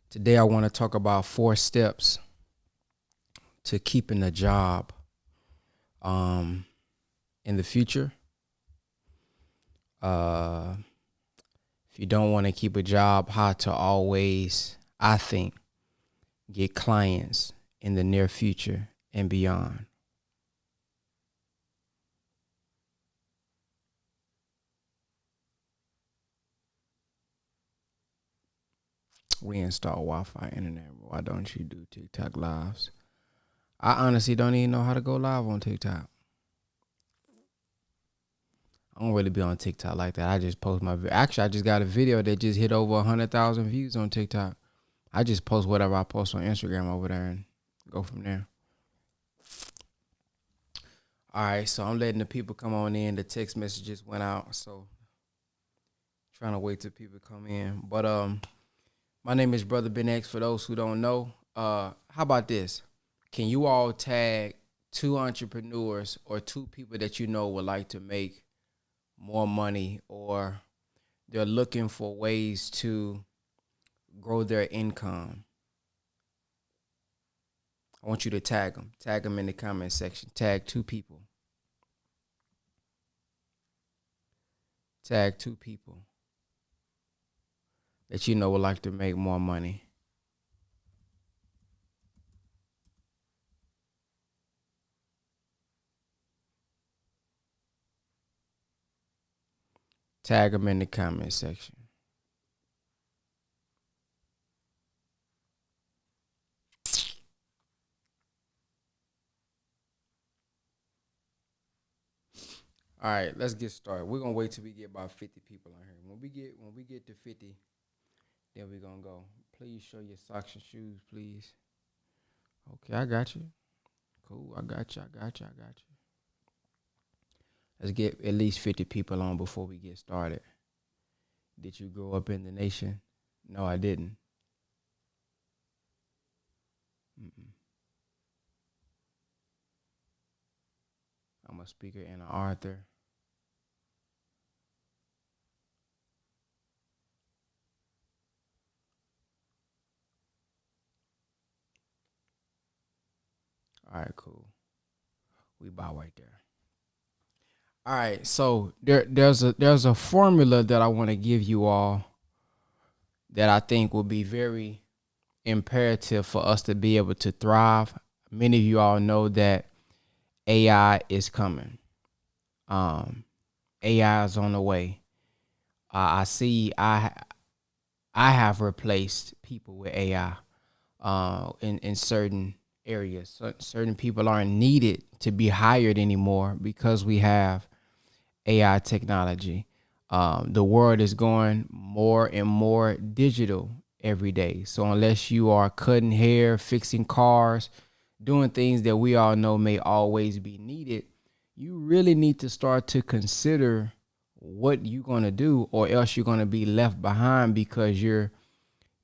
Today, I want to talk about 4 steps to keeping a job um, in the future. Uh, if you don't want to keep a job, how to always, I think, get clients in the near future and beyond. Reinstall Wi-Fi internet. Why don't you do TikTok lives? I honestly don't even know how to go live on TikTok. I don't really be on TikTok like that. I just post actually, I just got a video that just hit over 100,000 views on TikTok. I just post whatever I post on Instagram over there and go from there. All right, so I'm letting the people come on in. The text messages went out, so trying to wait till people come in. But my name is Brother Ben X. For those who don't know, how about this? Can you all tag 2 entrepreneurs or 2 people that you know would like to make more money, or they're looking for ways to grow their income? I want you to tag them. Tag them in the comment section. Tag 2 people. Tag 2 people that you know would like to make more money. Tag them in the comment section. All right, let's get started. We're gonna wait till we get about 50 people on here. When we get to 50, then we're gonna go. Please show your socks and shoes, please. Okay, I got you. Cool, I got you. Let's get at least 50 people on before we get started. Did you grow up in the nation? No, I didn't. Mm-mm. I'm a speaker and an author. All right, cool. We about right there. All right, so there's a formula that I want to give you all that I think will be very imperative for us to be able to thrive. Many of you all know that AI is coming. Um, AI is on the way. I see. I have replaced people with AI in certain areas. Certain people aren't needed to be hired anymore because we have AI technology. The world is going more and more digital every day. So unless you are cutting hair, fixing cars, doing things that we all know may always be needed, you really need to start to consider what you're going to do, or else you're going to be left behind because you're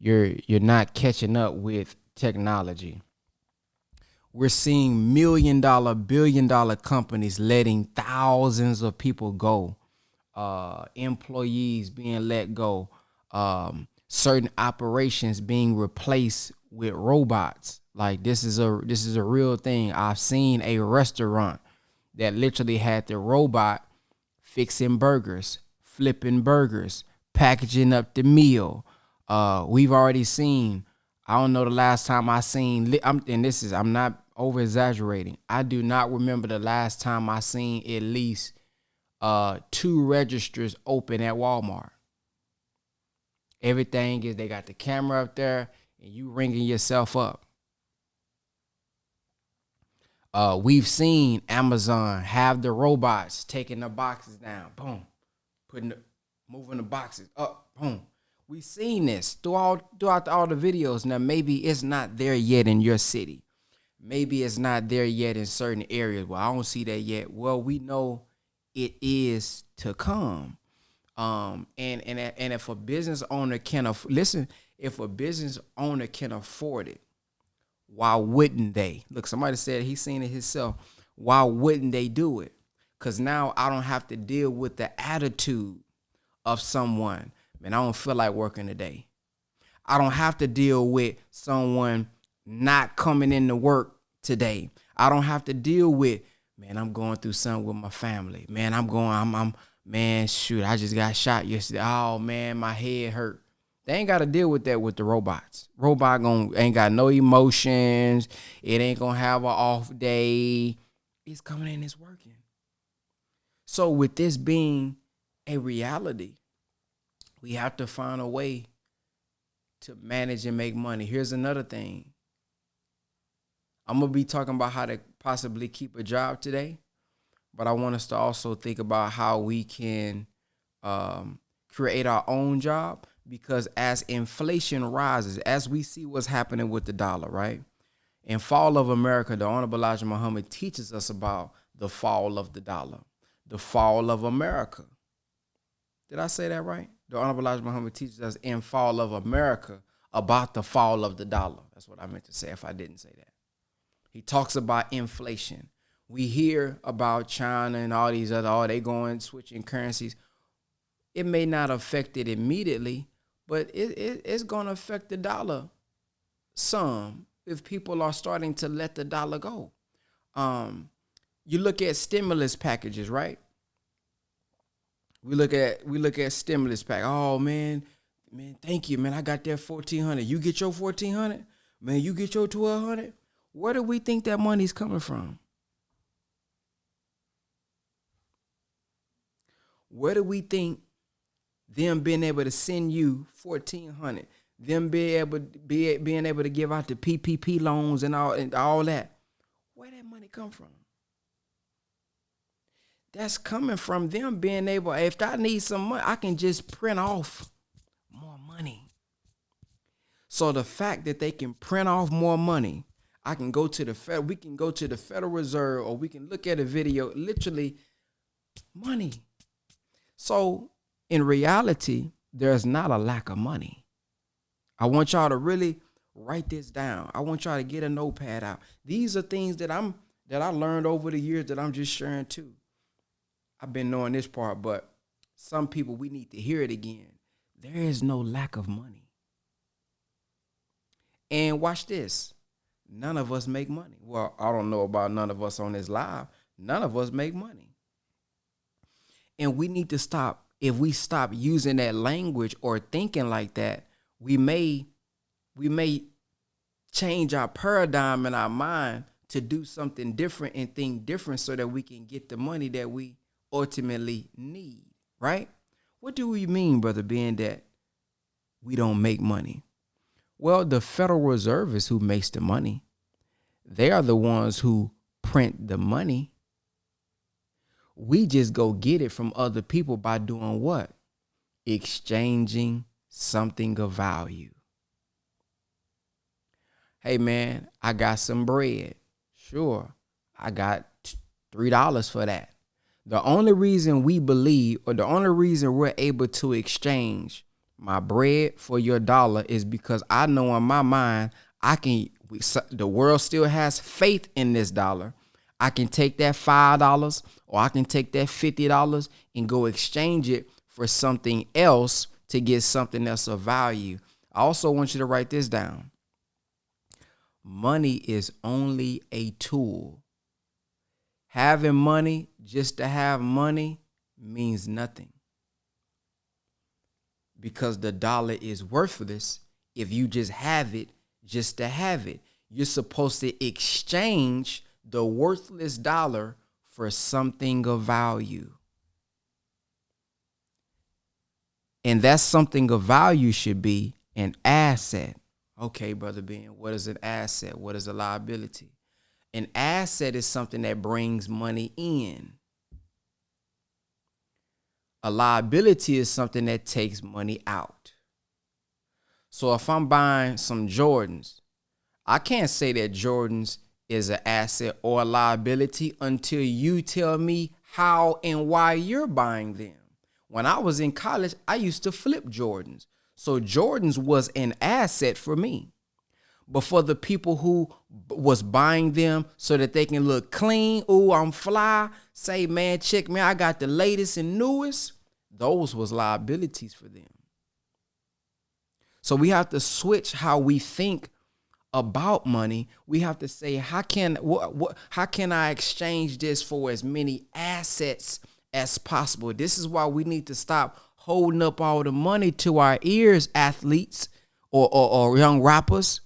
not catching up with technology. We're seeing $1 million, $1 billion companies letting thousands of people go, employees being let go, certain operations being replaced with robots. Like this is a real thing. I've seen a restaurant that literally had the robot fixing burgers, flipping burgers, packaging up the meal. We've already seen. I don't know the last time I seen. I'm not over exaggerating. I do not remember the last time I seen at least 2 registers open at Walmart. Everything is, they got the camera up there and you ringing yourself up. We've seen Amazon have the robots taking the boxes down, boom, moving the boxes up, boom. We've seen this throughout all the videos. Now maybe it's not there yet in your city. Maybe it's not there yet in certain areas. Well, I don't see that yet. Well, we know it is to come. And if a business owner listen, if a business owner can afford it, why wouldn't they? Look, somebody said he's seen it himself. Why wouldn't they do it? Because now I don't have to deal with the attitude of someone. Man, I don't feel like working today. I don't have to deal with someone not coming into work today. I don't have to deal with, man, I'm going through something with my family. Man, man, shoot, I just got shot yesterday. Oh man, my head hurt. They ain't got to deal with that with the robots. Robot ain't got no emotions. It ain't gonna have an off day. It's coming in, it's working. So with this being a reality, we have to find a way to manage and make money. Here's another thing. I'm going to be talking about how to possibly keep a job today, but I want us to also think about how we can create our own job, because as inflation rises, as we see what's happening with the dollar, right? In Fall of America, the Honorable Elijah Muhammad teaches us about the fall of the dollar, the fall of America. Did I say that right? The Honorable Elijah Muhammad teaches us in Fall of America about the fall of the dollar. That's what I meant to say if I didn't say that. He talks about inflation. We hear about China and all these other, they going switching currencies. It may not affect it immediately, but it's going to affect the dollar some if people are starting to let the dollar go. You look at stimulus packages, right? We look at stimulus pack. Oh man, thank you, man. I got that $1,400. You get your $1,400, man. You get your $1,200. Where do we think that money's coming from? Where do we think them being able to send you $1,400, them being able to give out the PPP loans and all that? Where that money come from? That's coming from them being able, if I need some money, I can just print off more money. So the fact that they can print off more money, we can go to the Federal Reserve, or we can look at a video, literally money. So in reality, there's not a lack of money. I want y'all to really write this down. I want y'all to get a notepad out. These are things that I learned over the years that I'm just sharing too. I've been knowing this part, but some people, we need to hear it again. There is no lack of money. And watch this. None of us make money. Well, I don't know about none of us on this live. None of us make money. And we need to stop. If we stop using that language or thinking like that, we may change our paradigm in our mind to do something different and think different so that we can get the money that we ultimately need, right? What do we mean, brother, being that we don't make money? Well, the Federal Reserve is who makes the money. They are the ones who print the money. We just go get it from other people by doing what? Exchanging something of value. Hey, man, I got some bread. Sure, I got $3 for that. The only reason we believe, or the only reason we're able to exchange my bread for your dollar, is because I know in my mind, the world still has faith in this dollar. I can take that $5 or I can take that $50 and go exchange it for something else to get something else of value. I also want you to write this down. Money is only a tool. Having money just to have money means nothing, because the dollar is worthless if you just have it just to have it. You're supposed to exchange the worthless dollar for something of value. And that something of value should be an asset. Okay, Brother Ben, what is an asset? What is a liability? An asset is something that brings money in. A liability is something that takes money out. So if I'm buying some Jordans, I can't say that Jordans is an asset or a liability until you tell me how and why you're buying them. When I was in college, I used to flip Jordans. So Jordans was an asset for me. But for the people who was buying them so that they can look clean, ooh, I'm fly, say, man, check me, I got the latest and newest, those was liabilities for them. So we have to switch how we think about money. We have to say, how can I exchange this for as many assets as possible? This is why we need to stop holding up all the money to our ears, athletes or young rappers.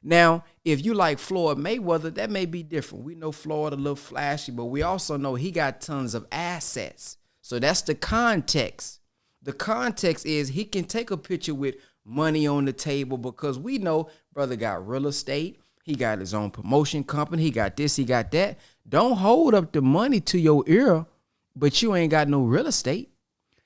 Now, if you like Floyd Mayweather, that may be different. We know Floyd a little flashy, but we also know he got tons of assets. So that's the context. The context is he can take a picture with money on the table because we know brother got real estate. He got his own promotion company. He got this, he got that. Don't hold up the money to your ear, but you ain't got no real estate.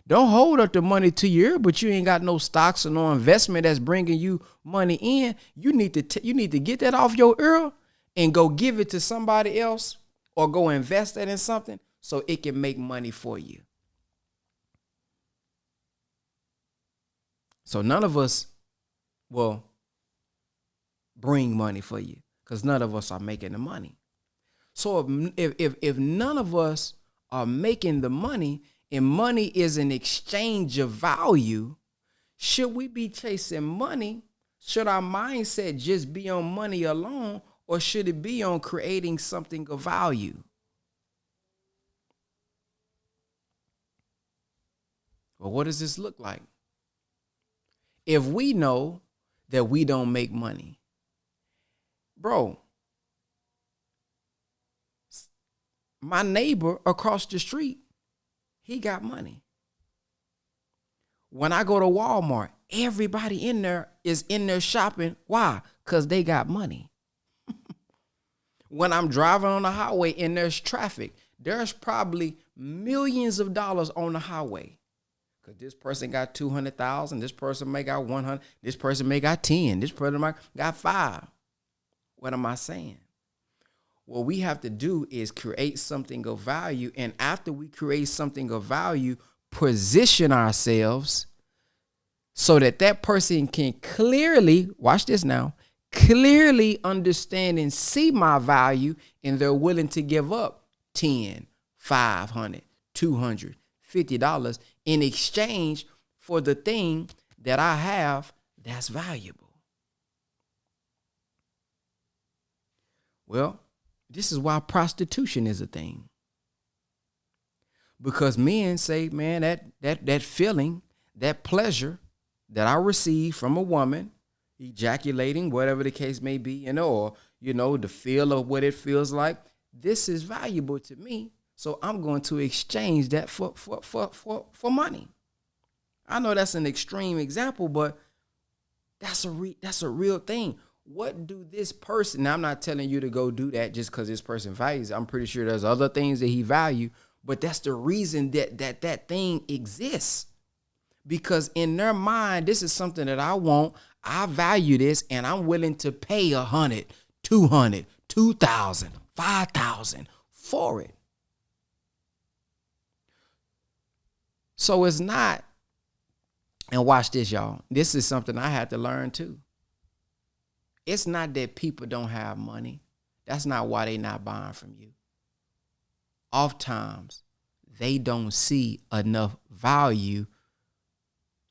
Don't hold up the money to your ear, but you ain't got no stocks or no investment that's bringing you money in. You need to get that off your ear and go give it to somebody else or go invest that in something so it can make money for you. So none of us will bring money for you because none of us are making the money. So if none of us are making the money, and money is an exchange of value, should we be chasing money? Should our mindset just be on money alone, or should it be on creating something of value? Well, what does this look like? If we know that we don't make money, bro, my neighbor across the street, he got money. When I go to Walmart, everybody in there is in there shopping. Why? Because they got money. When I'm driving on the highway and there's traffic, there's probably millions of dollars on the highway. Because this person got 200,000, this person may got 100, this person may got 10, this person might got 5. What am I saying? What we have to do is create something of value. And after we create something of value, position ourselves so that that person can clearly, watch this now, clearly understand and see my value, and they're willing to give up $10, $500, $250 in exchange for the thing that I have that's valuable. Well, this is why prostitution is a thing. Because men say, man, that feeling, that pleasure that I receive from a woman, ejaculating, whatever the case may be, or, the feel of what it feels like, this is valuable to me. So I'm going to exchange that for money. I know that's an extreme example, but that's a real thing. What do this person, now I'm not telling you to go do that just because this person values it. I'm pretty sure there's other things that he values, but that's the reason that thing exists. Because in their mind, this is something that I want, I value this, and I'm willing to pay 100, 200, 2,000, 5,000 for it. So it's not, and watch this, y'all. This is something I had to learn too. It's not that people don't have money. That's not why they not buying from you. Oftentimes, they don't see enough value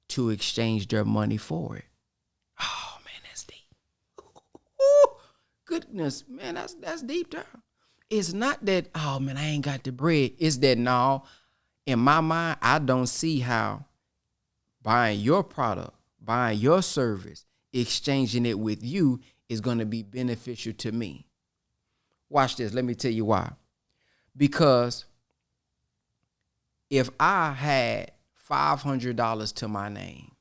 to exchange their money for it. Oh, man, that's deep. Ooh, goodness, man, that's deep there. It's not that, oh, man, I ain't got the bread. It's that, no, in my mind, I don't see how buying your product, buying your service, exchanging it with you is going to be beneficial to me. Watch this. Let me tell you why. Because if I had $500 to my name,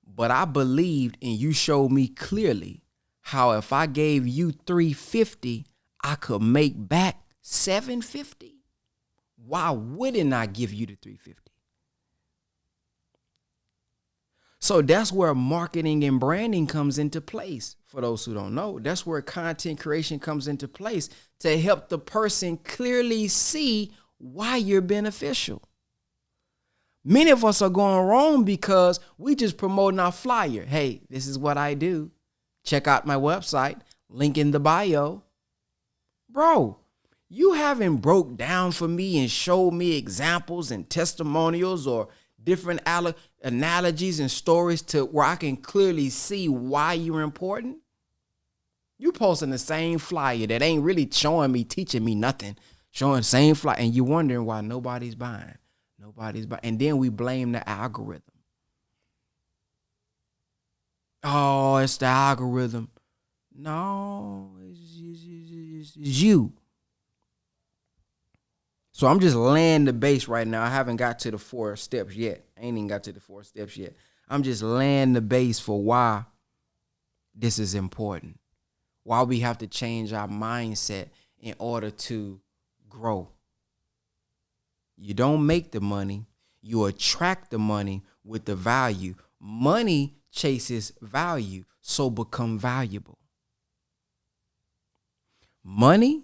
but I believed and you showed me clearly how if I gave you $350, I could make back $750, why wouldn't I give you the $350? So that's where marketing and branding comes into place. For those who don't know, that's where content creation comes into place to help the person clearly see why you're beneficial. Many of us are going wrong because we just promoting our flyer. Hey, this is what I do. Check out my website, link in the bio. Bro, you haven't broke down for me and showed me examples and testimonials or different analogies and stories to where I can clearly see why you're important. You posting the same flyer that ain't really showing me, teaching me nothing, showing the same flyer, and you wondering why nobody's buying. And then we blame the algorithm. Oh, it's the algorithm. No, it's you. So I'm just laying the base right now. I haven't got to the 4 steps yet. I ain't even got to the 4 steps yet. I'm just laying the base for why this is important. Why we have to change our mindset in order to grow. You don't make the money. You attract the money with the value. Money chases value, so become valuable. Money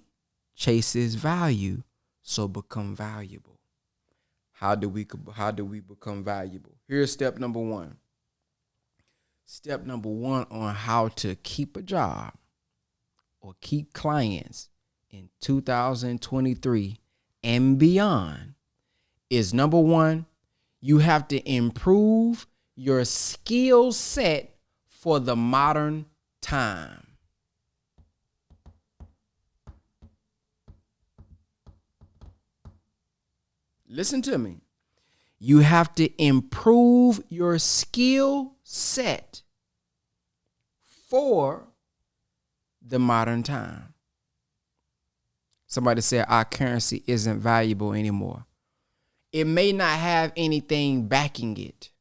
chases value, so become valuable. How do we become valuable? Here's step number 1. Step number 1 on how to keep a job or keep clients in 2023 and beyond is number 1, you have to improve your skill set for the modern time. Listen to me. You have to improve your skill set for the modern time. Somebody said our currency isn't valuable anymore. It may not have anything backing it,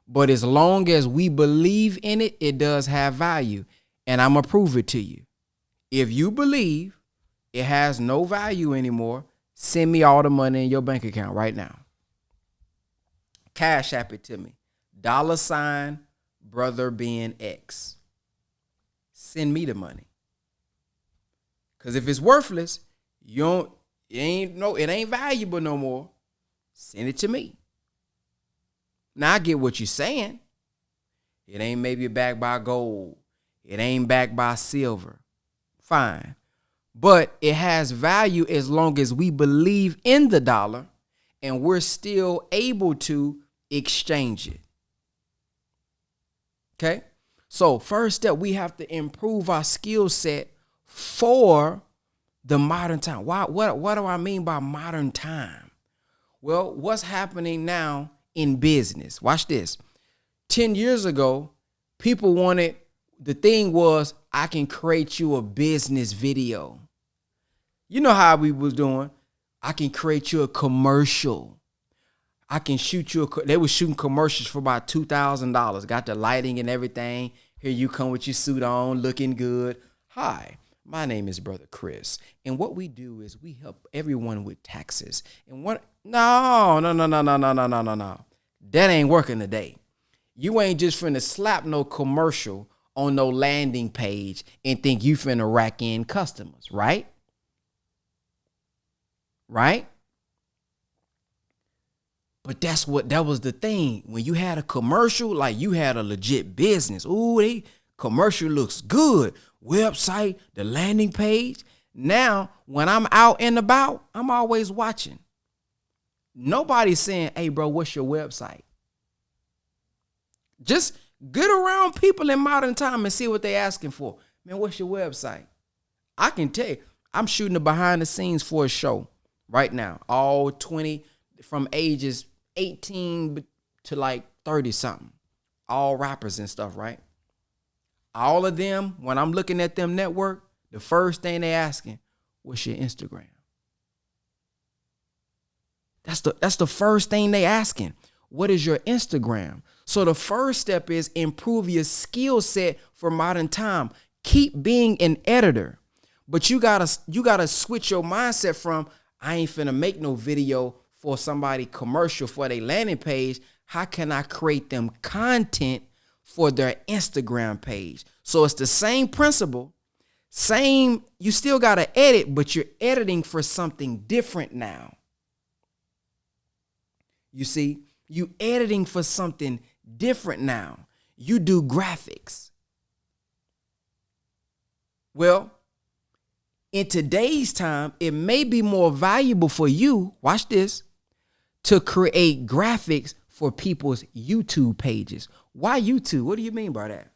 but as long as we believe in it, it does have value. And I'm going to prove it to you. If you believe it has no value anymore, send me all the money in your bank account right now. Cash app it to me. $ brother being X. Send me the money. Because if it's worthless, it ain't valuable no more. Send it to me. Now I get what you're saying. It ain't maybe backed by gold. It ain't backed by silver. Fine. But it has value as long as we believe in the dollar and we're still able to exchange it. Okay? So first step, we have to improve our skill set for the modern time. What do I mean by modern time? Well, what's happening now in business? Watch this. 10 years ago, people the thing was, I can create you a business video. You know how we was doing. I can create you a commercial. I can shoot you they were shooting commercials for about $2,000. Got the lighting and everything. Here you come with your suit on, looking good. Hi, my name is Brother Chris. And what we do is we help everyone with taxes. And no. That ain't working today. You ain't just finna slap no commercial on no landing page and think you finna rack in customers, right? Right? But that was the thing. When you had a commercial, like you had a legit business. Ooh, commercial looks good. Website, the landing page. Now, when I'm out and about, I'm always watching. Nobody's saying, hey, bro, what's your website? Just get around people in modern time and see what they're asking for. Man, what's your website? I can tell you, I'm shooting the behind the scenes for a show right now. All 20 from ages 18 to like 30 something. All rappers and stuff, right? All of them, when I'm looking at them network, the first thing they asking, what's your Instagram? That's the first thing they asking. What is your Instagram? So the first step is improve your skill set for modern time. Keep being an editor. But you gotta switch your mindset from, I ain't finna make no video for somebody commercial for their landing page. How can I create them content for their Instagram page? So it's the same principle. You still gotta edit, but you're editing for something different now. You see, you editing for something different now. You do graphics. Well, in today's time, it may be more valuable for you, watch this, to create graphics for people's YouTube pages. Why YouTube? What do you mean by that?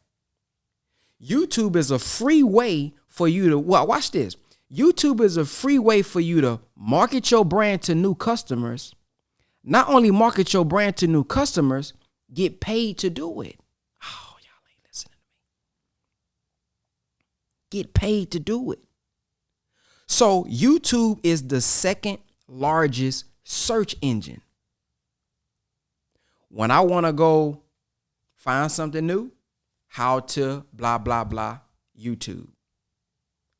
YouTube is a free way for you to, well, watch this. YouTube is a free way for you to market your brand to new customers. Not only market your brand to new customers, get paid to do it. Oh, y'all ain't listening to me. Get paid to do it. So YouTube is the second largest search engine. When I want to go find something new, how to blah, blah, blah, YouTube.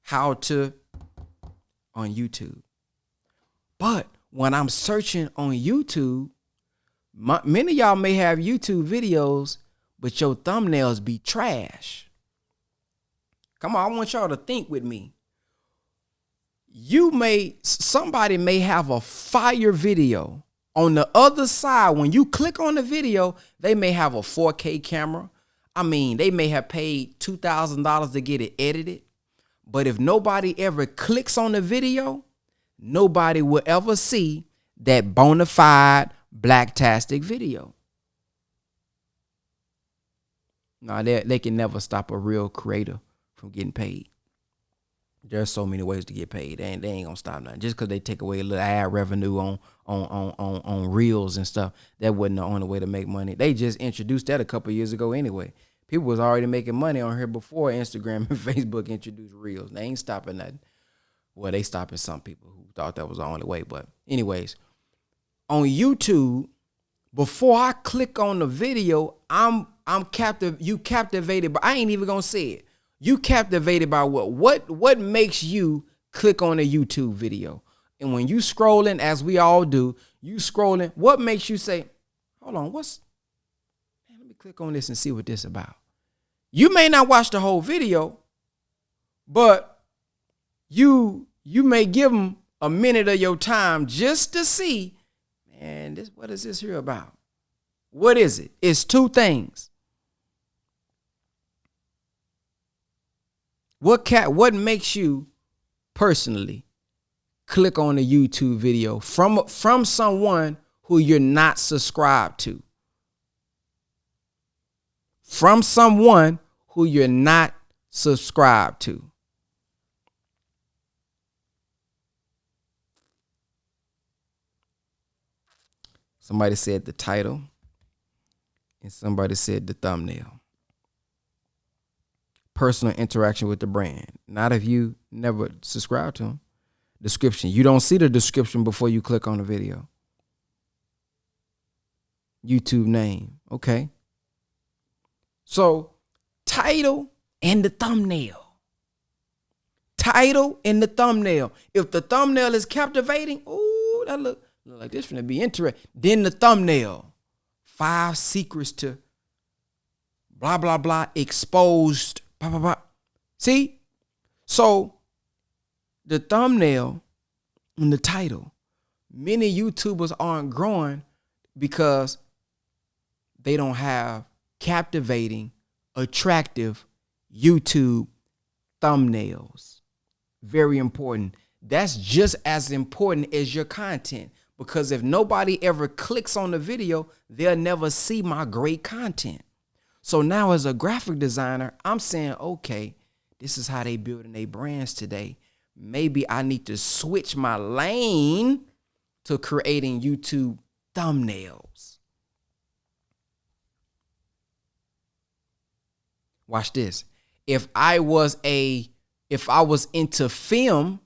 How to on YouTube. But when I'm searching on YouTube, many of y'all may have YouTube videos, but your thumbnails be trash. Come on, I want y'all to think with me. Somebody may have a fire video. On the other side, when you click on the video, they may have a 4K camera. I mean, they may have paid $2,000 to get it edited. But if nobody ever clicks on the video, nobody will ever see that bona fide blacktastic video. No, they can never stop a real creator from getting paid. There's so many ways to get paid. They ain't gonna stop nothing. Just because they take away a little ad revenue on reels and stuff, that wasn't the only way to make money. They just introduced that a couple years ago anyway. People was already making money on here before Instagram and Facebook introduced reels. They ain't stopping nothing. Well, they stopping some people who thought that was the only way. But anyways, on YouTube, before I click on the video, you captivated, but I ain't even gonna say it. You captivated by what makes you click on a YouTube video? And when you scrolling, as we all do, you scrolling, what makes you say, hold on, let me click on this and see what this is about. You may not watch the whole video, but you may give them a minute of your time just to see, man, what is this here about? What is it? It's two things. What makes you personally click on a YouTube video from someone who you're not subscribed to? From someone who you're not subscribed to. Somebody said the title, and somebody said the thumbnail. Personal interaction with the brand. Not if you never subscribe to them. Description. You don't see the description before you click on the video. YouTube name. Okay. So, title and the thumbnail. Title and the thumbnail. If the thumbnail is captivating, ooh, that look like this finna be interesting. Then the thumbnail. 5 secrets to blah, blah, blah, exposed. Blah, blah, blah. See? So, the thumbnail and the title. Many YouTubers aren't growing because they don't have captivating, attractive YouTube thumbnails. Very important. That's just as important as your content, because if nobody ever clicks on the video, they'll never see my great content. So now as a graphic designer, I'm saying, okay, this is how they building their brands today. Maybe I need to switch my lane to creating YouTube thumbnails. Watch this. If I was into film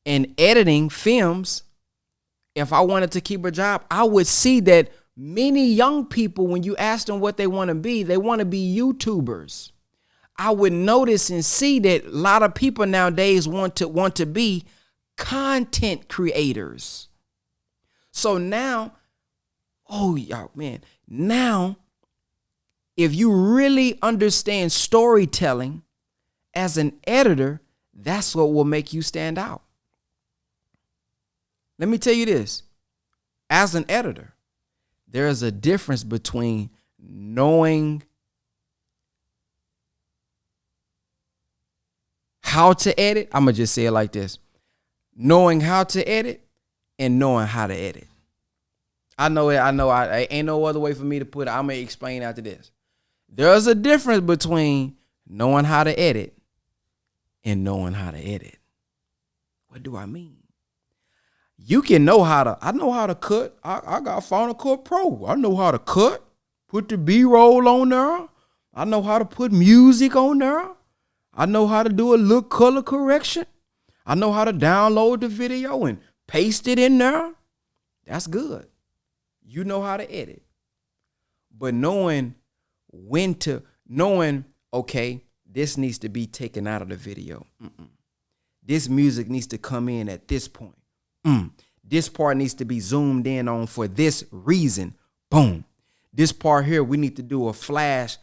and editing films, if I wanted to keep a job, I would see that many young people, when you ask them what they want to be YouTubers. I would notice and see that a lot of people nowadays want to be content creators. So now, oh y'all, man, now if you really understand storytelling as an editor, that's what will make you stand out. Let me tell you this. As an editor, there is a difference between knowing how to edit. I'm going to just say it like this. Knowing how to edit and knowing how to edit. I know it. I ain't no other way for me to put it. I'm gonna explain after this. There's a difference between knowing how to edit and knowing how to edit. What do I mean? You can know how to. I know how to cut. I got Final Cut Pro. I know how to cut. Put the B-roll on there. I know how to put music on there. I know how to do a little color correction. I know how to download the video and paste it in there. That's good. You know how to edit. But knowing, okay, this needs to be taken out of the video. This music needs to come in at this point. This part needs to be zoomed in on for this reason. Boom. This part here, we need to do a flash.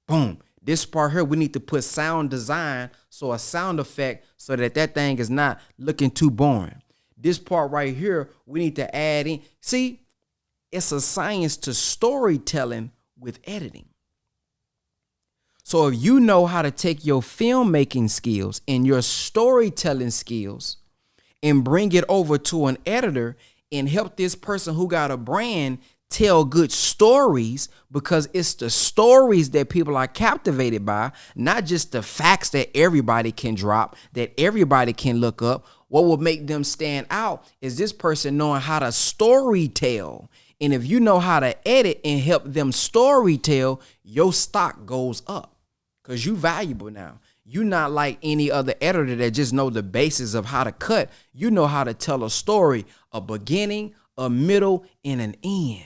Boom. This part here, we need to put sound design, so a sound effect, so that thing is not looking too boring. This part right here, we need to add in. See, it's a science to storytelling with editing. So if you know how to take your filmmaking skills and your storytelling skills and bring it over to an editor and help this person who got a brand tell good stories, because it's the stories that people are captivated by, not just the facts that everybody can drop, that everybody can look up. What will make them stand out is this person knowing how to story tell. And if you know how to edit and help them story tell, your stock goes up because you valuable now. You're not like any other editor that just know the basis of how to cut. You know how to tell a story, a beginning, a middle, and an end.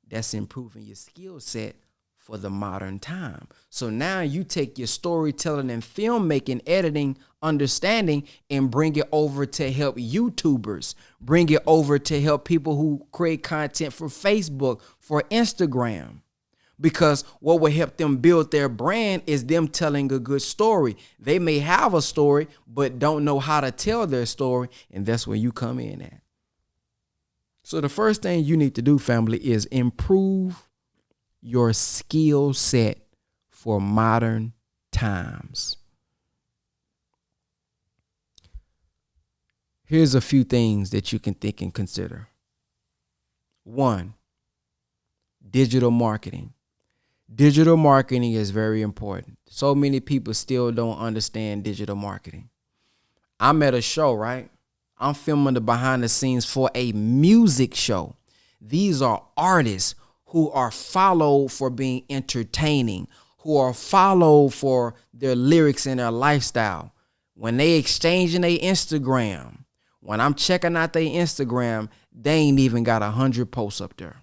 That's improving your skill set for the modern time. So now you take your storytelling and filmmaking, editing, understanding, and bring it over to help YouTubers, bring it over to help people who create content for Facebook, for Instagram. Because what will help them build their brand is them telling a good story. They may have a story, but don't know how to tell their story. And that's where you come in at. So the first thing you need to do, family, is improve your skill set for modern times. Here's a few things that you can think and consider. 1, digital marketing. Digital marketing is very important. So many people still don't understand digital marketing. I'm at a show, right? I'm filming the behind the scenes for a music show. These are artists who are followed for being entertaining, who are followed for their lyrics and their lifestyle. When they exchanging their Instagram, when I'm checking out their Instagram, they ain't even got 100 posts up there.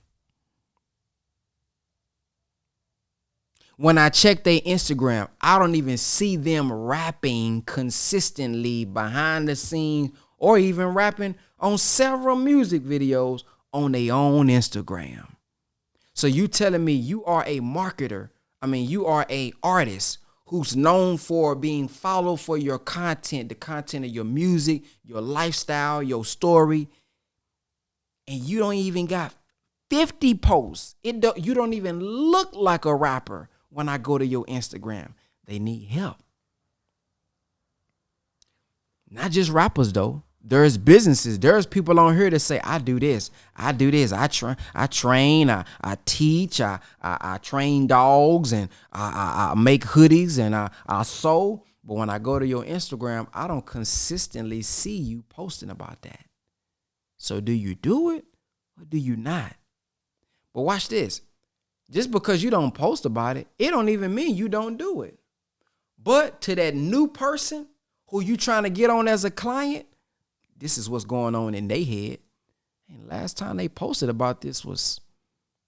When I check their Instagram, I don't even see them rapping consistently behind the scenes or even rapping on several music videos on their own Instagram. So you telling me you are a marketer, you are a artist who's known for being followed for your content, the content of your music, your lifestyle, your story, and you don't even got 50 posts. You don't even look like a rapper when I go to your Instagram. They need help. Not just rappers, though. There's businesses. There's people on here that say, I do this. I train, I teach, I train dogs, and I make hoodies, and I sew. But when I go to your Instagram, I don't consistently see you posting about that. So do you do it or do you not? But watch this. Just because you don't post about it, it don't even mean you don't do it. But to that new person who you trying to get on as a client, this is what's going on in their head. And last time they posted about this was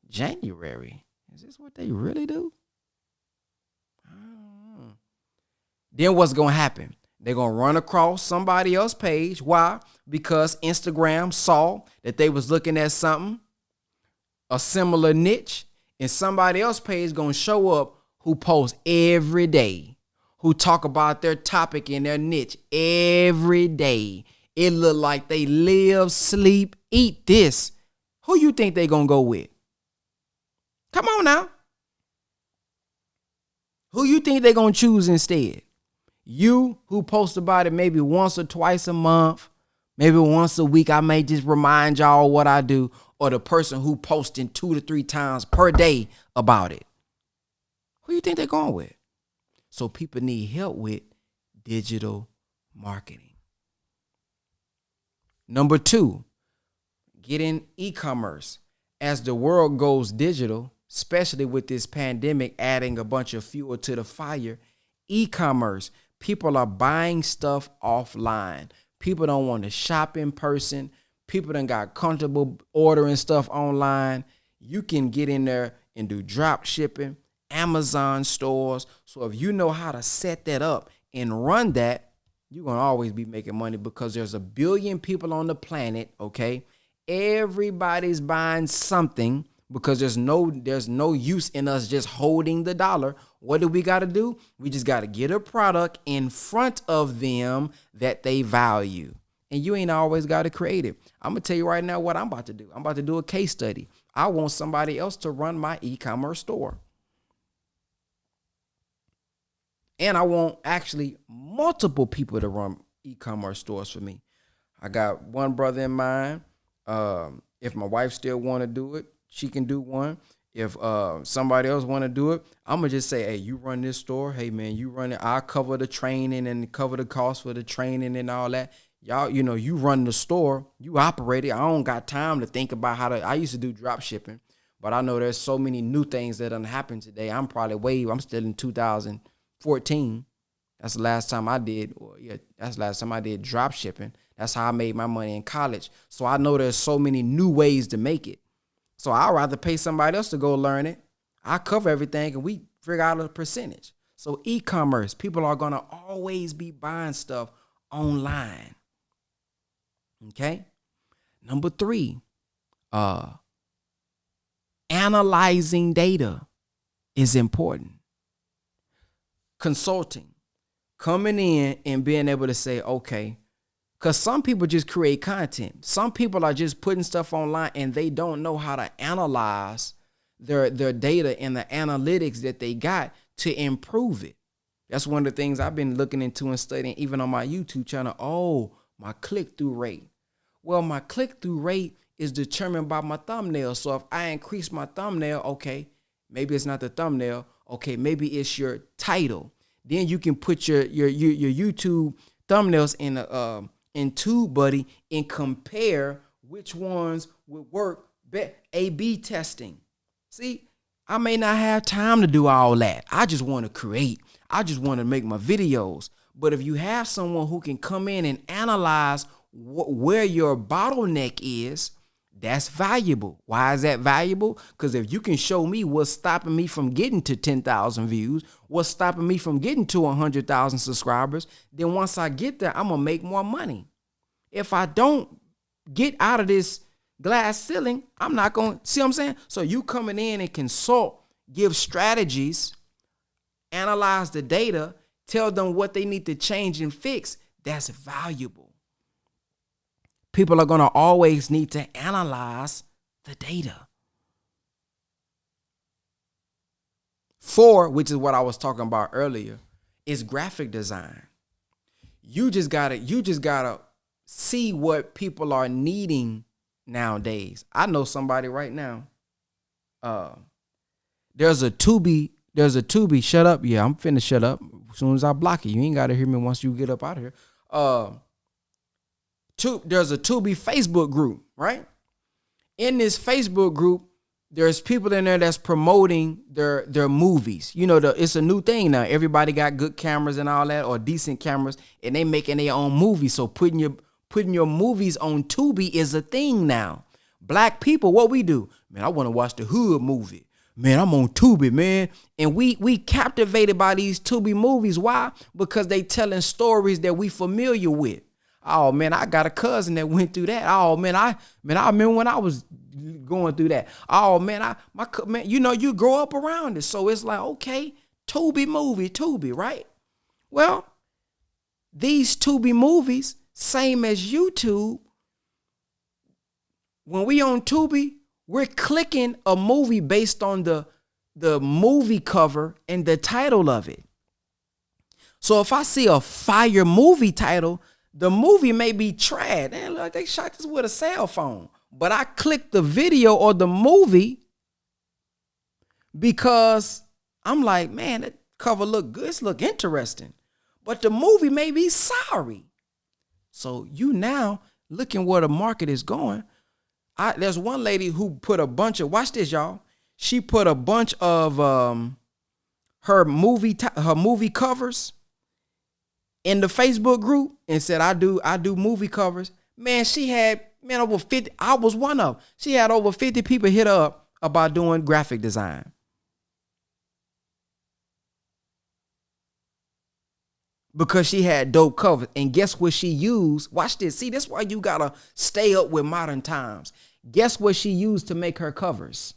January. Is this what they really do? I don't know. Then what's going to happen? They're going to run across somebody else's page. Why? Because Instagram saw that they was looking at something, a similar niche, and somebody else's page going to show up who posts every day, who talk about their topic and their niche every day. It look like they live, sleep, eat this. Who you think they gonna go with? Come on now. Who you think they gonna choose instead? You, who post about it maybe once or twice a month, Maybe once a week, I may just remind y'all what I do, or the person who posting 2 to 3 times per day about it. Who you think they're going with? So people need help with digital marketing. Number 2, get in e-commerce. As the world goes digital, especially with this pandemic adding a bunch of fuel to the fire, e-commerce, people are buying stuff offline. People don't want to shop in person. People done got comfortable ordering stuff online. You can get in there and do drop shipping, Amazon stores. So if you know how to set that up and run that, you're going to always be making money, because there's a billion people on the planet, okay? Everybody's buying something, because there's no use in us just holding the dollar. What do we got to do? We just got to get a product in front of them that they value. And you ain't always got to create it. I'm going to tell you right now what I'm about to do. I'm about to do a case study. I want somebody else to run my e-commerce store. And I want actually multiple people to run e-commerce stores for me. I got one brother in mind. If my wife still want to do it, she can do one. If somebody else want to do it, I'm going to just say, hey, you run this store. Hey, man, you run it. I'll cover the training and cover the cost for the training and all that. Y'all, you run the store. You operate it. I don't got time to think about how to. I used to do drop shipping, but I know there's so many new things that done happened today. I'm still in 2014. That's the last time I did. That's the last time I did drop shipping. That's how I made my money in college. So I know there's so many new ways to make it. So I'd rather pay somebody else to go learn it. I cover everything and we figure out a percentage. So e-commerce, people are going to always be buying stuff online. Okay. Number 3, analyzing data is important. Consulting, coming in and being able to say, okay, because some people just create content. Some people are just putting stuff online and they don't know how to analyze their data and the analytics that they got to improve it. That's one of the things I've been looking into and studying, even on my YouTube channel. Oh, my click-through rate. Well, my click-through rate is determined by my thumbnail. So if I increase my thumbnail, okay, maybe it's not the thumbnail. Okay, maybe it's your title. Then you can put your YouTube thumbnails in TubeBuddy and compare which ones would work better. A/B testing. See, I may not have time to do all that. I just want to create. I just want to make my videos. But if you have someone who can come in and analyze where your bottleneck is, that's valuable. Why is that valuable? Because if you can show me what's stopping me from getting to 10,000 views, what's stopping me from getting to 100,000 subscribers, then once I get there, I'm going to make more money. If I don't get out of this glass ceiling, I'm not going to, see what I'm saying? So you coming in and consult, give strategies, analyze the data, tell them what they need to change and fix, that's valuable. People are going to always need to analyze the data. 4, which is what I was talking about earlier, is graphic design. You just gotta see what people are needing nowadays. I know somebody right now. There's a Tubi. Shut up. Yeah, I'm finna shut up. As soon as I block it, you ain't gotta hear me once you get up out of here. There's a Tubi Facebook group, right? In this Facebook group, there's people in there that's promoting their movies. You know, it's a new thing now. Everybody got good cameras and all that, or decent cameras, and they making their own movies. So putting your movies on Tubi is a thing now. Black people, what we do? Man, I want to watch the hood movie. Man, I'm on Tubi, man. And we captivated by these Tubi movies. Why? Because they telling stories that we familiar with. Oh man, I got a cousin that went through that. Oh man, I remember when I was going through that. Oh man, you grow up around it. So it's like, okay, Tubi, right? Well, these Tubi movies, same as YouTube. When we on Tubi, we're clicking a movie based on the movie cover and the title of it. So if I see a fire movie title, The movie may be trash. And look, they shot this with a cell phone. But I clicked the video or the movie because I'm like, man, that cover look good. It's look interesting. But the movie may be sorry. So you now looking where the market is going. There's one lady who put a bunch of, watch this, y'all. She put a bunch of her movie covers in the Facebook group and said, I do movie covers. Man, she had, over 50. I was one of them. She had over 50 people hit her up about doing graphic design. Because she had dope covers. And guess what she used? Watch this. See, that's why you got to stay up with modern times. Guess what she used to make her covers?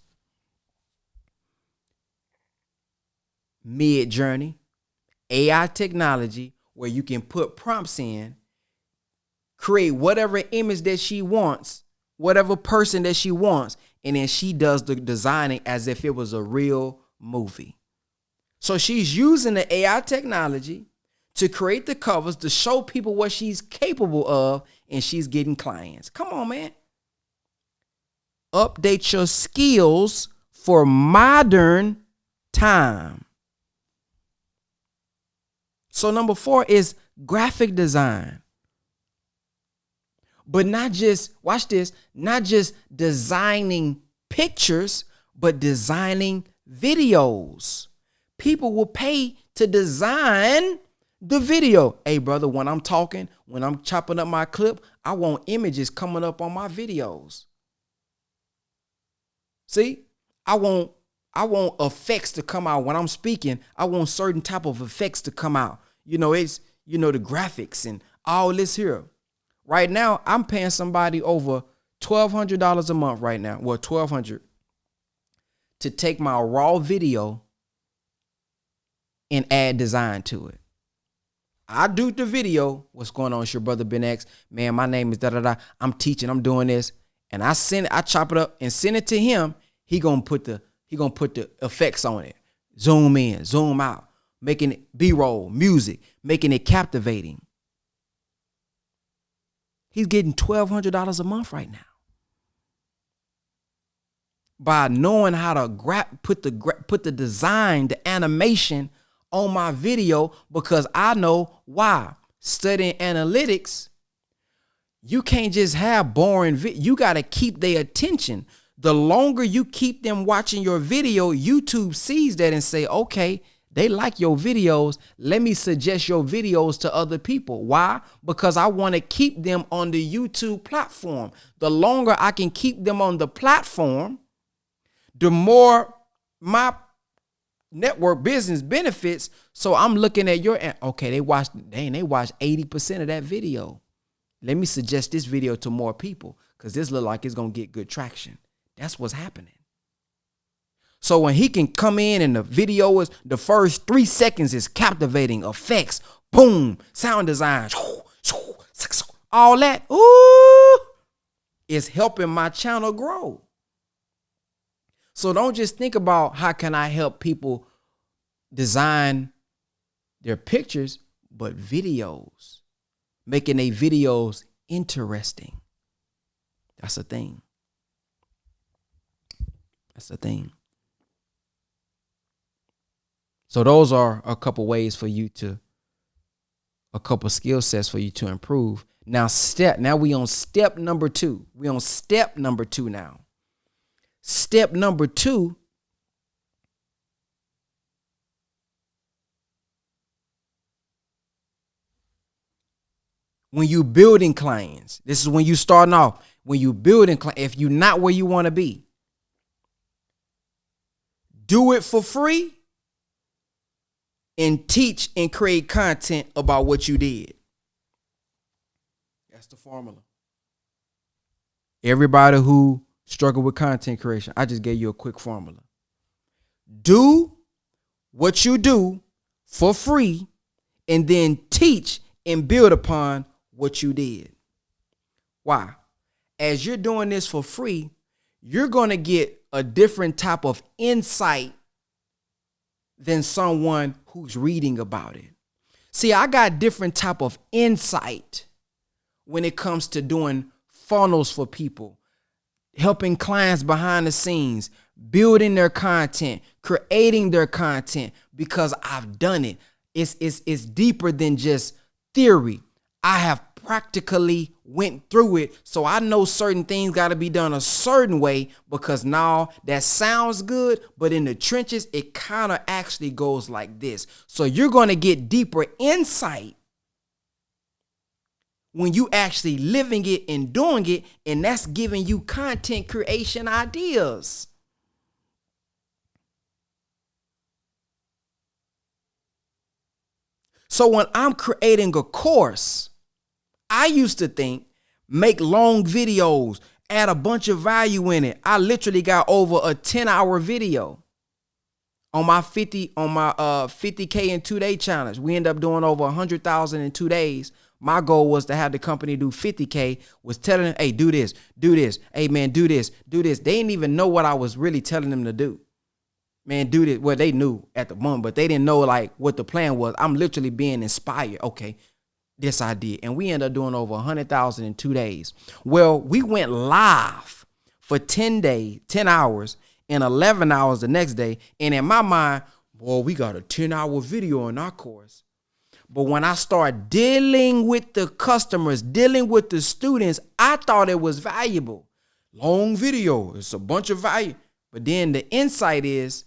Mid-Journey, AI technology, where you can put prompts in, create whatever image that she wants, whatever person that she wants, and then she does the designing as if it was a real movie. So she's using the AI technology to create the covers to show people what she's capable of, and she's getting clients. Come on, man. Update your skills for modern time. So number 4 is graphic design. But not just, watch this, not just designing pictures, but designing videos. People will pay to design the video. Hey, brother, when I'm talking, when I'm chopping up my clip, I want images coming up on my videos. See, I want effects to come out when I'm speaking. I want certain type of effects to come out. It's, the graphics and all this here. Right now, I'm paying somebody over $1,200 a month right now. Well, $1,200 to take my raw video and add design to it. I do the video. What's going on? It's your brother Ben X. Man, my name is da-da-da. I'm teaching. I'm doing this. And I chop it up and send it to him. He gonna put the effects on it. Zoom in, zoom out, making it B-roll, music, making it captivating. He's getting $1,200 a month right now. By knowing how to put the design, the animation on my video, because I know why. Studying analytics, you can't just have boring video. You got to keep their attention. The longer you keep them watching your video, YouTube sees that and say, okay, they like your videos. Let me suggest your videos to other people. Why? Because I want to keep them on the YouTube platform. The longer I can keep them on the platform, the more my network business benefits. So I'm looking at okay, they watched 80% of that video. Let me suggest this video to more people because this look like it's going to get good traction. That's what's happening. So when he can come in and the video is, the first 3 seconds is captivating, effects, boom, sound design, all that, is helping my channel grow. So don't just think about how can I help people design their pictures, but videos, making their videos interesting. That's a thing. That's the thing. So those are a couple ways for you a couple skill sets for you to improve. Now we on step number 2. We on step number 2 now. Step number 2, when you building clients, this is when you starting off. When you building clients, if you're not where you want to be, do it for free and teach and create content about what you did. That's the formula. Everybody who struggle with content creation, I just gave you a quick formula. Do what you do for free and then teach and build upon what you did. Why? As you're doing this for free, you're going to get a different type of insight than someone who's reading about it. See, I got different type of insight when it comes to doing funnels for people, helping clients behind the scenes, building their content, creating their content, because I've done it. It's deeper than just theory. I have practically went through it, so I know certain things got to be done a certain way, because now that sounds good, but in the trenches, it kind of actually goes like this. So you're going to get deeper insight when you actually living it and doing it, and that's giving you content creation ideas. So when I'm creating a course, I used to think, make long videos, add a bunch of value in it. I literally got over a 10-hour video on my 50K in 2-day challenge. We end up doing over 100,000 in 2 days. My goal was to have the company do 50K, was telling them, hey, do this. Hey, man, do this. They didn't even know what I was really telling them to do. Man, do this. Well, they knew at the moment, but they didn't know like what the plan was. I'm literally being inspired. Okay, this I did. And we ended up doing over 100,000 in 2 days. Well, we went live for 10 hours and 11 hours the next day. And in my mind, well, we got a 10-hour video in our course. But when I start dealing with the customers, dealing with the students, I thought it was valuable. Long video, it's a bunch of value. But then the insight is,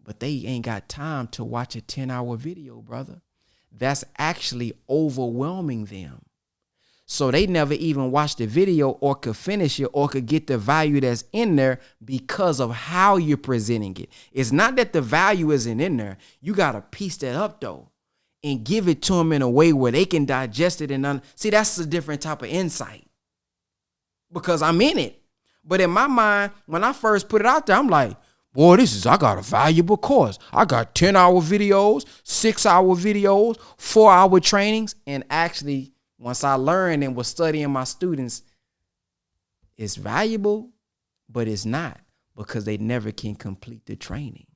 but they ain't got time to watch a 10-hour video, brother. That's actually overwhelming them. So they never even watched the video or could finish it or could get the value that's in there because of how you're presenting it. It's not that the value isn't in there. You got to piece that up, though, and give it to them in a way where they can digest it. And see, that's a different type of insight because I'm in it. But in my mind, when I first put it out there, I'm like, boy, I got a valuable course. I got 10-hour videos, 6-hour videos, 4-hour trainings. And actually, once I learned and was studying my students, it's valuable, but it's not, because they never can complete the training.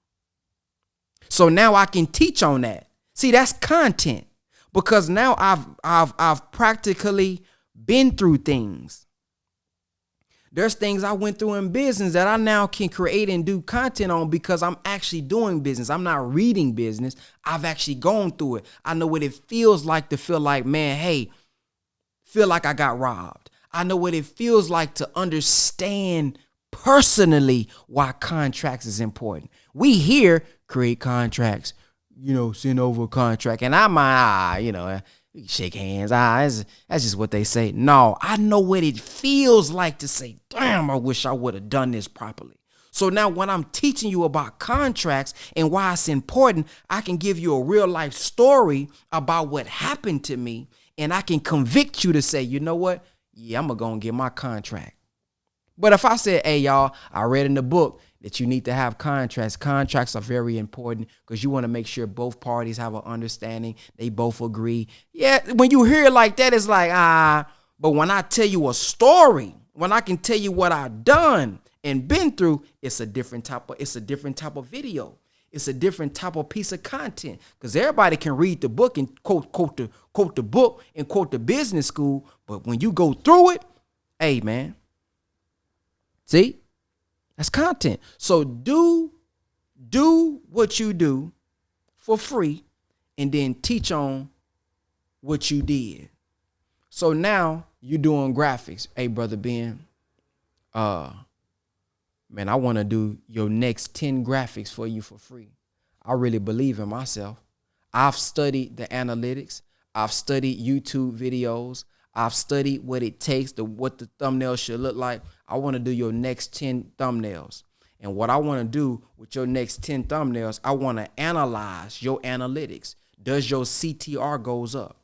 So now I can teach on that. See, that's content, because now I've practically been through things. There's things I went through in business that I now can create and do content on because I'm actually doing business. I'm not reading business. I've actually gone through it. I know what it feels like to feel like, man, hey, feel like I got robbed. I know what it feels like to understand personally why contracts is important. We here create contracts, send over a contract. And I might, shake hands. That's just what they say. No, I know what it feels like to say, damn, I wish I would have done this properly. So now when I'm teaching you about contracts and why it's important, I can give you a real life story about what happened to me, and I can convict you to say, you know what? Yeah, I'm going to get my contract. But if I said, hey, y'all, I read in the book that you need to have contracts. Contracts are very important because you want to make sure both parties have an understanding. They both agree. Yeah, when you hear it like that, it's like, but when I tell you a story, when I can tell you what I've done and been through, it's a different type of video. It's a different type of piece of content, because everybody can read the book and quote the book and quote the business school. But when you go through it, hey, man, see? That's content. So do what you do for free and then teach on what you did. So now you're doing graphics. Hey, Brother Ben, man, I want to do your next 10 graphics for you for free. I really believe in myself. I've studied the analytics. I've studied YouTube videos. I've studied what it takes, what the thumbnail should look like. I want to do your next 10 thumbnails. And what I want to do with your next 10 thumbnails, I want to analyze your analytics. Does your CTR goes up?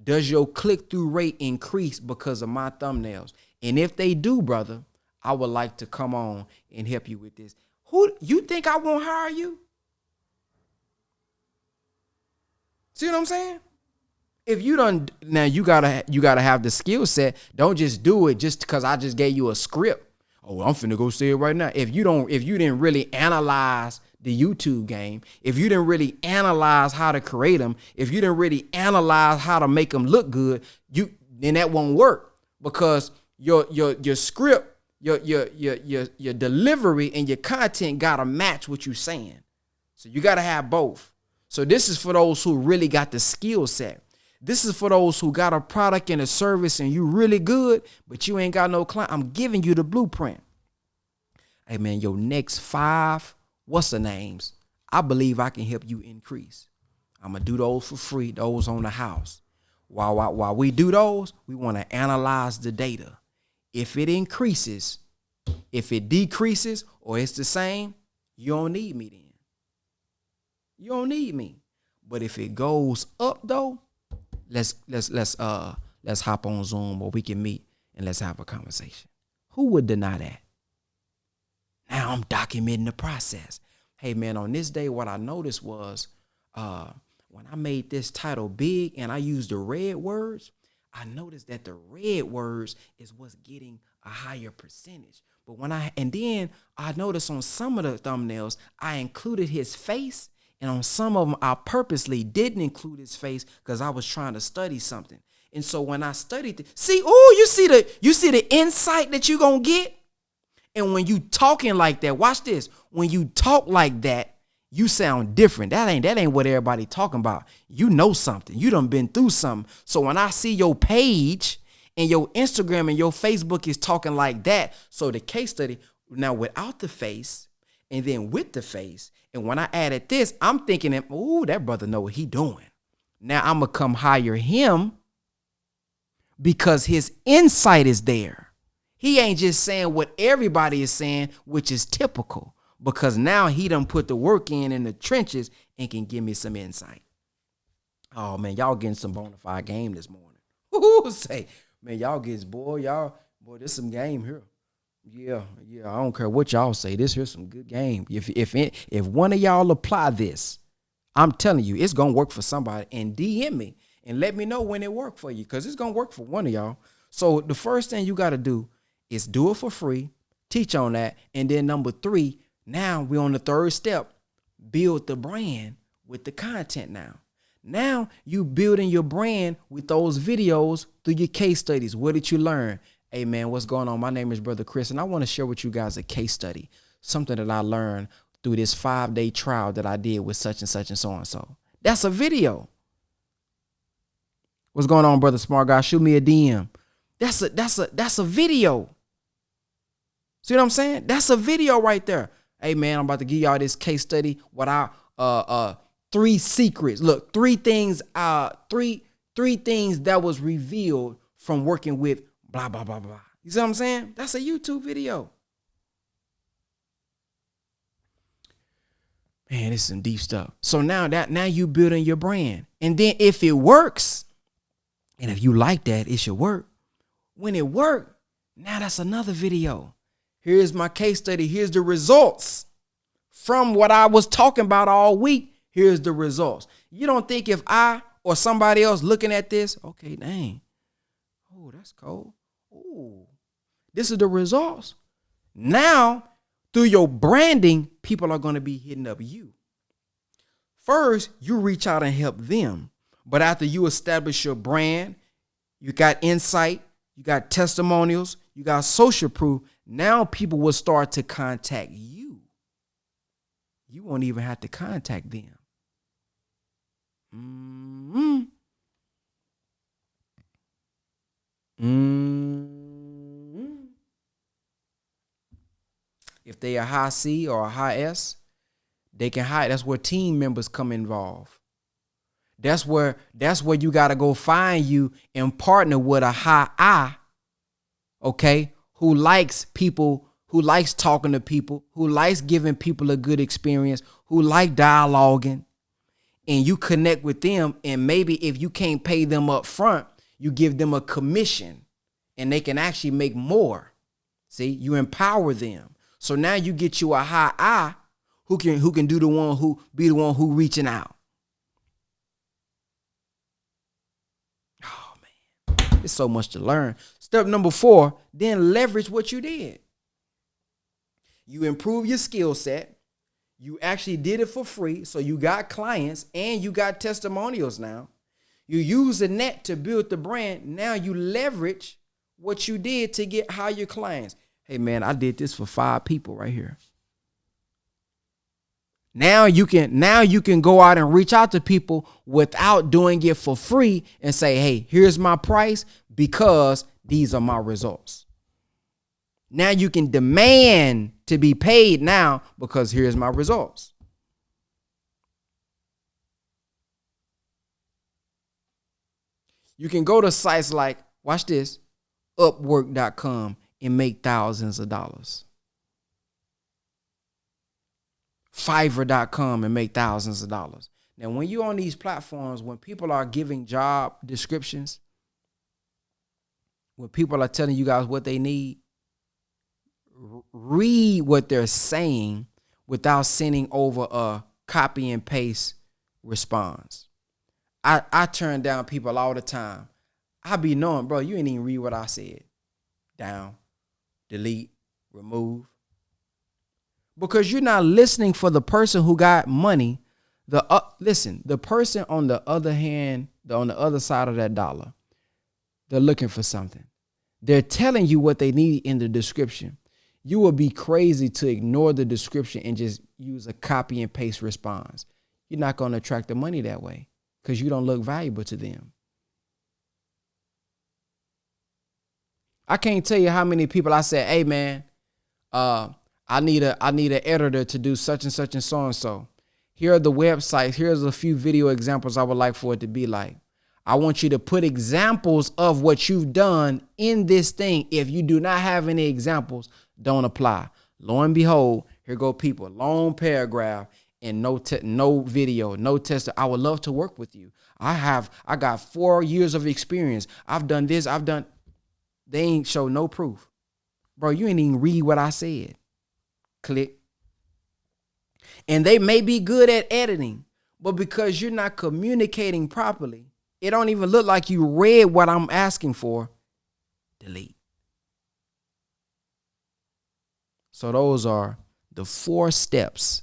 Does your click-through rate increase because of my thumbnails? And if they do, brother, I would like to come on and help you with this. Who you think I won't hire you? See what I'm saying? If you don't, now you gotta have the skill set. Don't just do it just because I just gave you a script. Oh, I'm finna go say it right now. If you didn't really analyze the YouTube game, if you didn't really analyze how to create them, if you didn't really analyze how to make them look good, then that won't work because your script, your delivery and your content gotta match what you're saying. So you gotta have both. So this is for those who really got the skill set. This is for those who got a product and a service and you really good, but you ain't got no client. I'm giving you the blueprint. Hey man, your next 5, what's the names? I believe I can help you increase. I'm gonna do those for free, those on the house. While we do those, we want to analyze the data. If it increases, if it decreases, or it's the same, you don't need me then. You don't need me. But if it goes up though, let's hop on Zoom or we can meet and let's have a conversation. Who would deny that? Now I'm documenting the process. Hey man, on this day, what I noticed was when I made this title big and I used the red words, I noticed that the red words is what's getting a higher percentage. But then I noticed on some of the thumbnails, I included his face, and on some of them, I purposely didn't include his face because I was trying to study something. And so when I studied, you see the insight that you're gonna get. And when you talking like that, watch this. When you talk like that, you sound different. That ain't what everybody talking about. You know something. You done been through something. So when I see your page and your Instagram and your Facebook is talking like that, so the case study now without the face and then with the face, and when I added this, I'm thinking, that brother know what he doing. Now I'm gonna come hire him because his insight is there. He ain't just saying what everybody is saying, which is typical. Because now he done put the work in the trenches and can give me some insight. Oh, man, y'all getting some bona fide game this morning. Say, man, y'all gets, boy, there's some game here. Yeah, I don't care what y'all say. This here's some good game. If one of y'all apply this, I'm telling you, it's going to work for somebody. And DM me and let me know when it worked for you because it's going to work for one of y'all. So the first thing you got to do is do it for free, teach on that, and then number 3, now we're on the 3rd step, build the brand with the content now. Now you building your brand with those videos through your case studies. What did you learn? Hey man, what's going on? My name is Brother Chris, and I want to share with you guys a case study, something that I learned through this 5-day trial that I did with such and such and so and so. That's a video. What's going on, Brother Smart Guy? Shoot me a DM. That's a video. See what I'm saying? That's a video right there. Hey man, I'm about to give y'all this case study. What I 3 secrets. Look, 3 things. 3 things that was revealed from working with blah blah blah blah. You see what I'm saying? That's a YouTube video. Man, this is some deep stuff. So now you building your brand, and then if it works, and if you like that, it should work. When it worked, now that's another video. Here's my case study. Here's the results from what I was talking about all week. Here's the results. You don't think if I or somebody else looking at this, okay, dang. Oh, that's cold. Oh, this is the results. Now, through your branding, people are going to be hitting up you. First, you reach out and help them. But after you establish your brand, you got insight, you got testimonials, you got social proof. Now people will start to contact you. You won't even have to contact them. If they a high C or a high S, they can hire. That's where team members come involved. That's where you got to go find you and partner with a high I, okay, who likes people, who likes talking to people, who likes giving people a good experience, who like dialoguing, and you connect with them. And maybe if you can't pay them up front, you give them a commission and they can actually make more. See, you empower them. So now you get you a high I who can be the one who reaching out. It's so much to learn. Step number 4, then leverage what you did. You improve your skill set. You actually did it for free. So you got clients and you got testimonials now. You use the net to build the brand. Now you leverage what you did to get higher clients. Hey man, I did this for 5 people right here. Now you can go out and reach out to people without doing it for free and say, hey, here's my price because these are my results. Now you can demand to be paid now because here's my results. You can go to sites like, watch this, Upwork.com and make thousands of dollars. Fiverr.com and make thousands of dollars. Now, when you're on these platforms, when people are giving job descriptions, when people are telling you guys what they need, read what they're saying without sending over a copy and paste response. I turn down people all the time. I be knowing, bro, you ain't even read what I said. Down, delete, remove. Because you're not listening for the person who got money. Listen, the person on the other hand, on the other side of that dollar, they're looking for something. They're telling you what they need in the description. You will be crazy to ignore the description and just use a copy and paste response. You're not going to attract the money that way because you don't look valuable to them. I can't tell you how many people I said, hey man, I need an editor to do such and such and so and so. Here are the websites. Here's a few video examples I would like for it to be like. I want you to put examples of what you've done in this thing. If you do not have any examples, don't apply. Lo and behold, here go people. Long paragraph and no video, no test. I would love to work with you. I got 4 years of experience. I've done this. They ain't show no proof. Bro, you ain't even read what I said. Click. And they may be good at editing, but because you're not communicating properly, it don't even look like you read what I'm asking for. Delete. So those are the 4 steps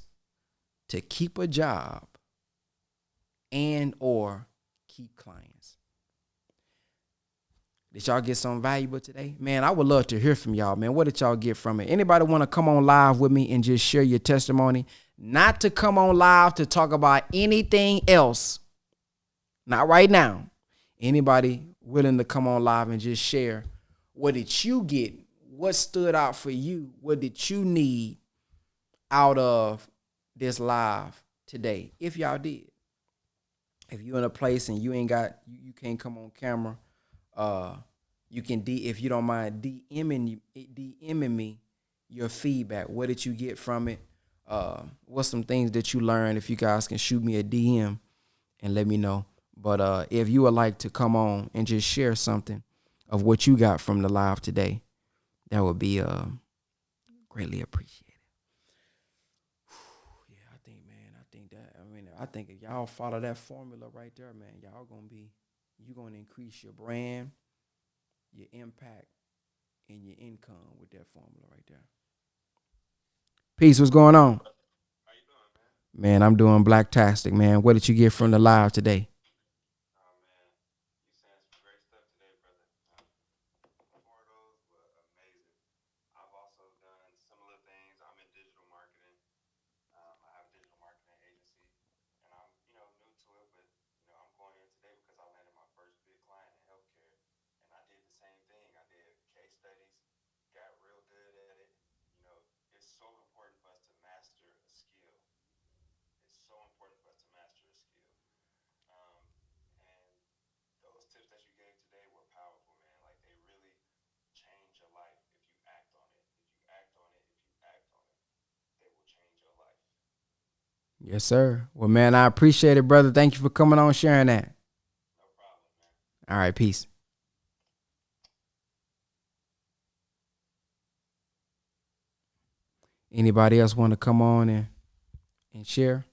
to keep a job and or keep clients. Did y'all get something valuable today? Man, I would love to hear from y'all, man. What did y'all get from it? Anybody want to come on live with me and just share your testimony? Not to come on live to talk about anything else. Not right now. Anybody willing to come on live and just share, what did you get? What stood out for you? What did you need out of this live today? If y'all did. If you're in a place and you can't come on camera, you can if you don't mind DMing me your feedback. What did you get from it? What's some things that you learned? If you guys can shoot me a DM and let me know. But if you would like to come on and just share something of what you got from the live today, that would be greatly appreciated. Yeah, I think if y'all follow that formula right there, man, you're gonna increase your brand, your impact, and your income with that formula right there. Peace, what's going on? How you doing, man? Man, I'm doing blacktastic, man. What did you get from the live today? Yes, sir. Well, man, I appreciate it, brother. Thank you for coming on, sharing that. All right, peace. Anybody else want to come on and share?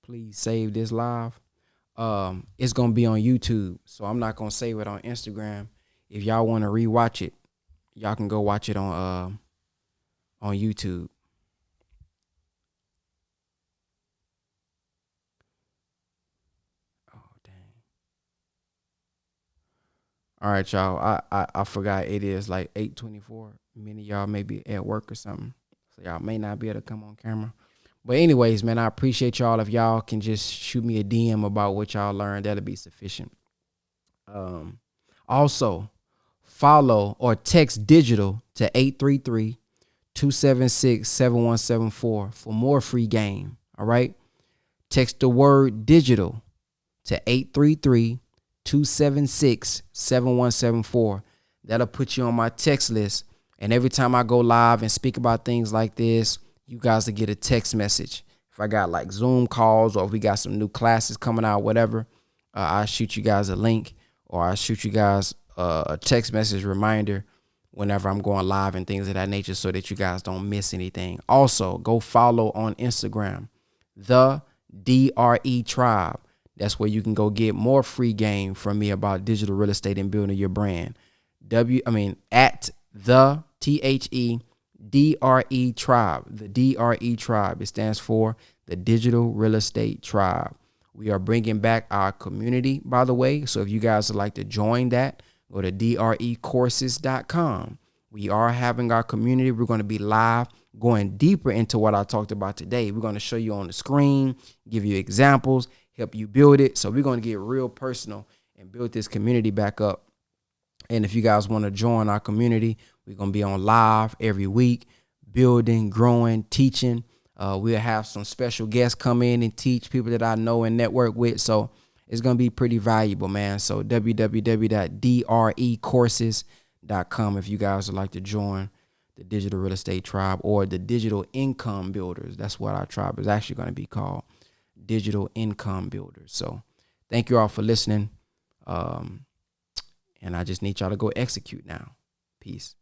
Please save this live. it's gonna be on YouTube. So I'm not gonna save it on Instagram. If y'all want to rewatch it, y'all can go watch it on YouTube. Oh dang. All right, y'all. I forgot it is like 8:24. Many of y'all may be at work or something. So y'all may not be able to come on camera. But anyways, man, I appreciate y'all. If y'all can just shoot me a DM about what y'all learned, that'll be sufficient. Um, Also, follow or text digital to 833-276-7174 for more free game. All right. Text the word digital to 833-276-7174. That'll put you on my text list. And every time I go live and speak about things like this, you guys will get a text message. If I got like Zoom calls or if we got some new classes coming out, whatever, I'll shoot you guys a link or I'll shoot you guys a text message reminder whenever I'm going live and things of that nature so that you guys don't miss anything. Also, go follow on Instagram, the DRE Tribe. That's where you can go get more free game from me about digital real estate and building your brand. At the THEDRE Tribe, the DRE Tribe. It stands for the Digital Real Estate Tribe. We are bringing back our community, by the way. So if you guys would like to join that, go to drecourses.com. We are having our community. We're going to be live going deeper into what I talked about today. We're going to show you on the screen, give you examples, help you build it. So we're going to get real personal and build this community back up. And if you guys want to join our community, we're going to be on live every week, building, growing, teaching. We'll have some special guests come in and teach people that I know and network with. So it's going to be pretty valuable, man. So www.drecourses.com if you guys would like to join the Digital Real Estate Tribe or the Digital Income Builders. That's what our tribe is actually going to be called, Digital Income Builders. So thank you all for listening. And I just need y'all to go execute now. Peace.